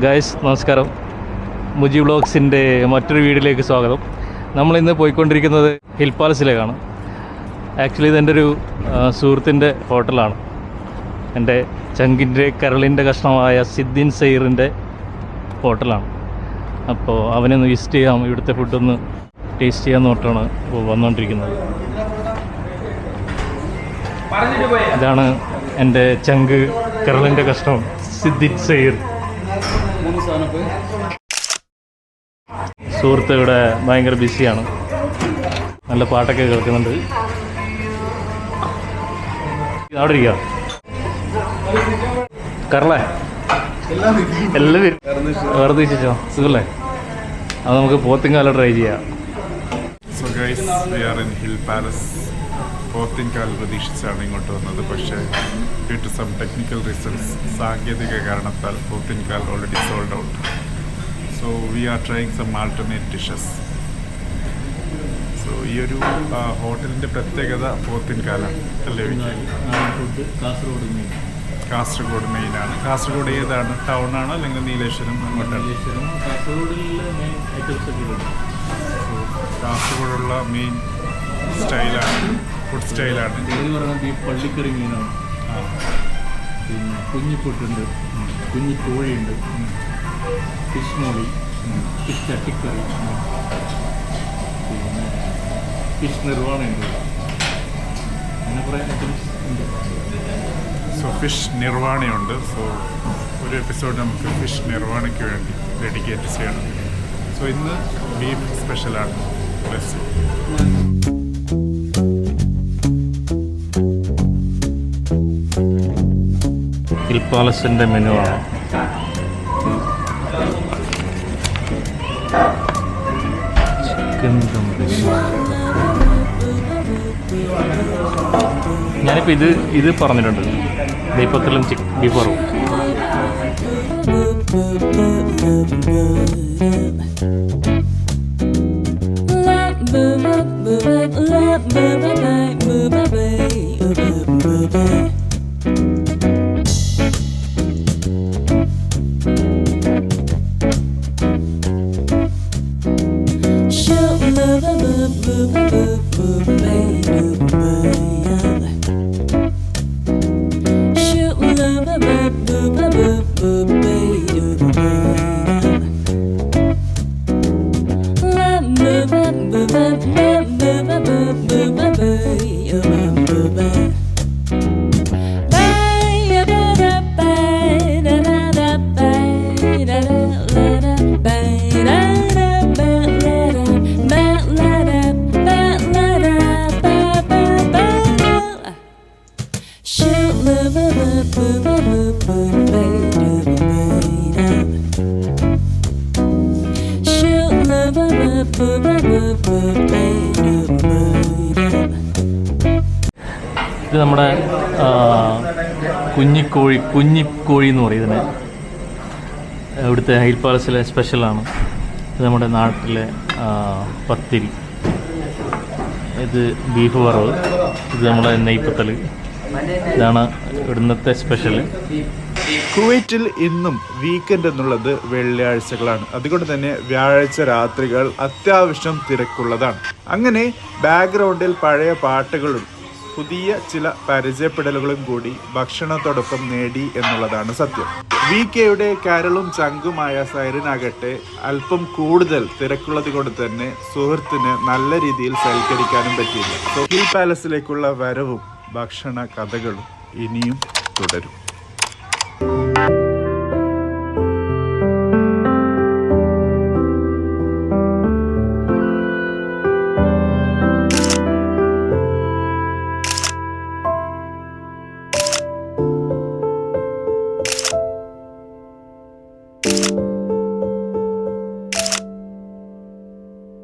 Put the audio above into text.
Guys നമസ്കാരം, മുജി വ്ളോഗ്സിൻ്റെ മറ്റൊരു വീഡിയോയിലേക്ക് സ്വാഗതം. നമ്മളിന്ന് പോയിക്കൊണ്ടിരിക്കുന്നത് ഹിൽ പാലസിലേക്കാണ്. ആക്ച്വലി ഇതെൻ്റെ ഒരു സുഹൃത്തിൻ്റെ ഹോട്ടലാണ്. എൻ്റെ ചങ്കിൻ്റെ കരളിൻ്റെ കഷ്ണമായ സിദ്ദീൻ സൈറിൻ്റെ ഹോട്ടലാണ്. അപ്പോൾ അവനൊന്ന് വിസിറ്റ് ചെയ്യാം, ഇവിടുത്തെ ഫുഡൊന്ന് ടേസ്റ്റ് ചെയ്യാൻ നോട്ടാണ് വന്നുകൊണ്ടിരിക്കുന്നത്. ഇതാണ് എൻ്റെ ചങ്ക് കരളിൻ്റെ കഷ്ണം സിദ്ദീൻ സൈർ. സുഹൃത്ത് ഇവിടെ ഭയങ്കര ബിസിയാണ്, നല്ല പാട്ടൊക്കെ കേൾക്കുന്നുണ്ട്. അവിടെ ഇരിക്കുക കരളെ, എല്ലാവരും വേറെ തിരിച്ചോ സുഖല്ലേ? അത് നമുക്ക് പോത്തിൻകാല ട്രൈ ചെയ്യാം. So guys, we are in Hill Palace. പോത്തിൻകാൽ പ്രതീക്ഷിച്ചാണ് ഇങ്ങോട്ട് വന്നത്, പക്ഷേ due to some technical reasons, സാങ്കേതിക കാരണത്താൽ പോത്തിൻകാൽ already sold out. So we are trying some alternate dishes. So ഈ ഒരു ഹോട്ടലിൻ്റെ പ്രത്യേകത പോത്തിൻകാലാണ് അല്ലേ? കാസർഗോഡ് മെയിനാണ്. കാസർഗോഡ് ഏതാണ്, ടൗൺ ആണോ അല്ലെങ്കിൽ നീലേശ്വരം അങ്ങോട്ടാണ്? കാസർഗോഡുള്ള മെയിൻ സ്റ്റൈലാണ്, ഫുഡ് സ്റ്റൈലാണ്. ഈ പള്ളിക്കറി മീനാണ്, പിന്നെ കുഞ്ഞിപ്പൊട്ടുണ്ട്, കുഞ്ഞിക്കോഴിയുണ്ട്, ഫിഷ് മോളി, ഫിഷ് ചട്ടിക്കറി, പിന്നെ ഫിഷ് നിർവാണയുണ്ട്, അങ്ങനെ കുറേ ഐറ്റംസ് ഉണ്ട്. സോ ഫിഷ് നിർവാണയുണ്ട്. സോ ഒരു എപ്പിസോഡ് നമുക്ക് ഫിഷ് നിർവാണയ്ക്ക് വേണ്ടി ഡെഡിക്കേറ്റ് ചെയ്യണം. സോ ഇന്ന് ബീഫ് സ്പെഷ്യലാണ്. ഹിൽ പാലസിൻ്റെ മെനു ആണ്. ചിക്കൻ ദം ബിരിയാണി. ഞാനിപ്പോൾ ഇത് പറഞ്ഞിട്ടുണ്ട്, നെയ്പ്പത്തലും ബീഫ് വറവും. ഇത് നമ്മുടെ കുഞ്ഞിക്കോഴി എന്ന് പറയും ഇതിന്. ഇവിടുത്തെ ഹിൽ പാലസിലെ സ്പെഷ്യലാണ്. ഇത് നമ്മുടെ നാട്ടിലെ പത്തിരി, ഇത് ബീഫ് വറവ്, ഇത് നമ്മുടെ നെയ്പ്പത്തൽ. ഇതാണ് ഇവിടുത്തെ സ്പെഷ്യൽ. കുവൈറ്റിൽ ഇന്നും വീക്കെൻഡ് എന്നുള്ളത് വെള്ളിയാഴ്ചകളാണ്. അതുകൊണ്ട് തന്നെ വ്യാഴാഴ്ച രാത്രികൾ അത്യാവശ്യം തിരക്കുള്ളതാണ്. അങ്ങനെ ബാക്ക്ഗ്രൗണ്ടിൽ പഴയ പാട്ടുകളും പുതിയ ചില പരിചയപ്പെടലുകളും കൂടി ഭക്ഷണത്തോടൊപ്പം നേടി എന്നുള്ളതാണ് സത്യം. VKയുടെ കരളും ചങ്കുമായ സൈറിനാകട്ടെ അല്പം കൂടുതൽ തിരക്കുള്ളത് കൊണ്ട് തന്നെ സുഹൃത്തിന് നല്ല രീതിയിൽ സൽക്കരിക്കാനും പറ്റിയില്ല. ഹിൽ പാലസിലേക്കുള്ള വരവും ഭക്ഷണ കഥകളും ഇനിയും തുടരും.